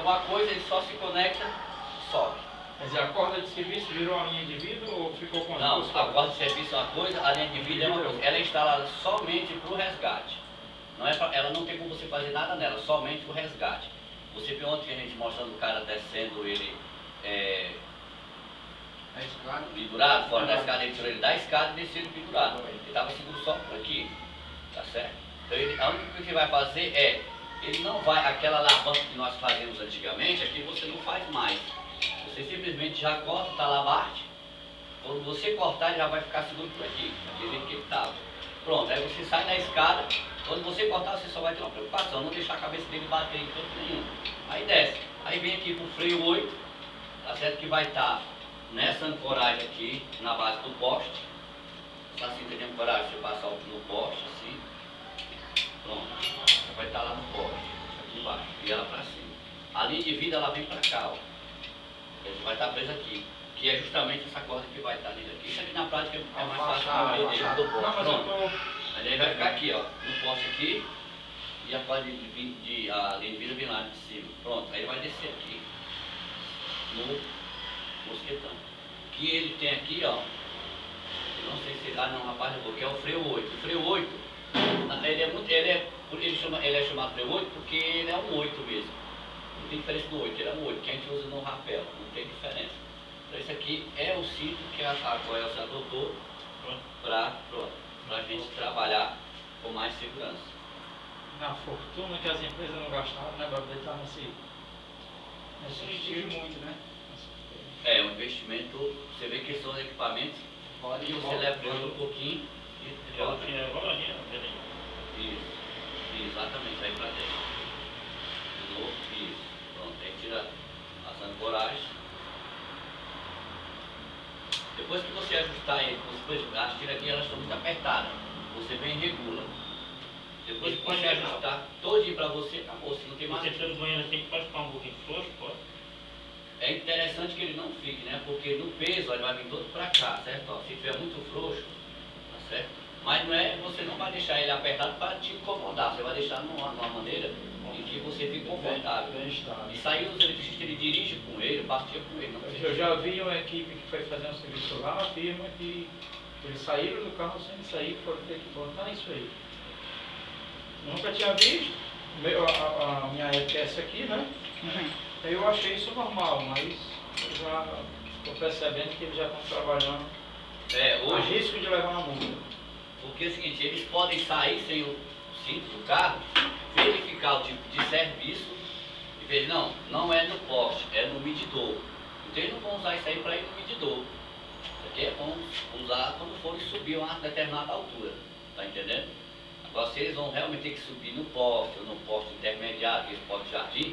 alguma coisa, ele só se conecta, sobe. Quer dizer, a corda de serviço virou a linha de vida ou ficou com as Não, duas a corda de serviço é uma coisa, a linha de vida é uma coisa. Ela é instalada somente para o resgate. Não é ela não tem como você fazer nada nela, somente o resgate. Você viu ontem a gente mostrando o cara descendo ele pendurado, fora da escada, ele tirou ele da escada e desceu ele pendurado. Ele estava seguro só por aqui, tá certo? Então a única coisa que ele vai fazer é, ele não vai, aquela alavanca que nós fazíamos antigamente, aqui você não faz mais. Você simplesmente já corta, está lá abaixo. Quando você cortar, ele já vai ficar seguro por aqui, aquele jeito que ele estava. Pronto, aí você sai da escada, quando você cortar, você só vai ter uma preocupação, não deixar a cabeça dele bater em canto nenhum. Aí desce, aí vem aqui pro freio 8, tá certo? Que vai estar nessa ancoragem aqui, na base do poste. Essa cinta de ancoragem, você passa no poste, assim. Pronto, vai estar lá no poste, aqui embaixo, e ela para cima. A linha de vida, ela vem para cá, ó. Ele vai estar preso aqui, que é justamente essa corda que vai estar ali aqui. Isso aqui na prática é mais fácil do poste. Pronto. Aí ele vai ficar aqui, ó, no poste aqui, e a corda a linha de vida vem lá de cima. Pronto, aí ele vai descer aqui, no mosquetão. Que ele tem aqui, ó, não sei se, não, rapaz, que é o freio 8. O freio 8, ele é chamado freio 8 porque ele é um 8 mesmo. Não tem diferença do 8, ele é um 8, que a gente usa no rapel, não tem diferença. Então esse aqui é o cinto que a Coelce adotou para a gente trabalhar com mais segurança. Na fortuna que as empresas não gastaram, né, para poder estar nesse estilo muito, né? É um investimento, você vê que são equipamentos e você leva um pouquinho e volta. Isso, exatamente, vai para dentro. De novo, isso. Pronto, aí tira as ancoragens. Depois que você ajustar ele, as tiras aqui elas estão muito apertadas, você vem e regula. Depois que você ajustar todinho para você, acabou, você não tem mais. Você precisa do banheiro assim, pode ficar um pouquinho frouxo, pode? É interessante que ele não fique, né? Porque no peso ele vai vir todo para cá, certo? Ó, se tiver muito frouxo, tá certo? Mas não é, você não vai deixar ele apertado para te incomodar, você vai deixar numa maneira em que você fique confortável. Isso aí os eletricistas ele dirige com ele, passeia com ele. Não eu já vi uma equipe que foi fazer um serviço lá, afirma que eles saíram do carro sem sair, foram ter que botar isso aí. Nunca tinha visto, a minha ETS aqui, né? Eu achei isso normal, mas eu já estou percebendo que eles já estão trabalhando hoje, risco de levar uma multa. Porque é o seguinte, eles podem sair sem o cinto do carro, verificar o tipo de serviço e ver, não é no poste, é no medidor. Então eles não vão usar isso aí para ir no medidor. Isso aqui é bom usar quando forem subir a uma determinada altura, tá entendendo? Agora se eles vão realmente ter que subir no poste ou no poste intermediário, que é o poste jardim,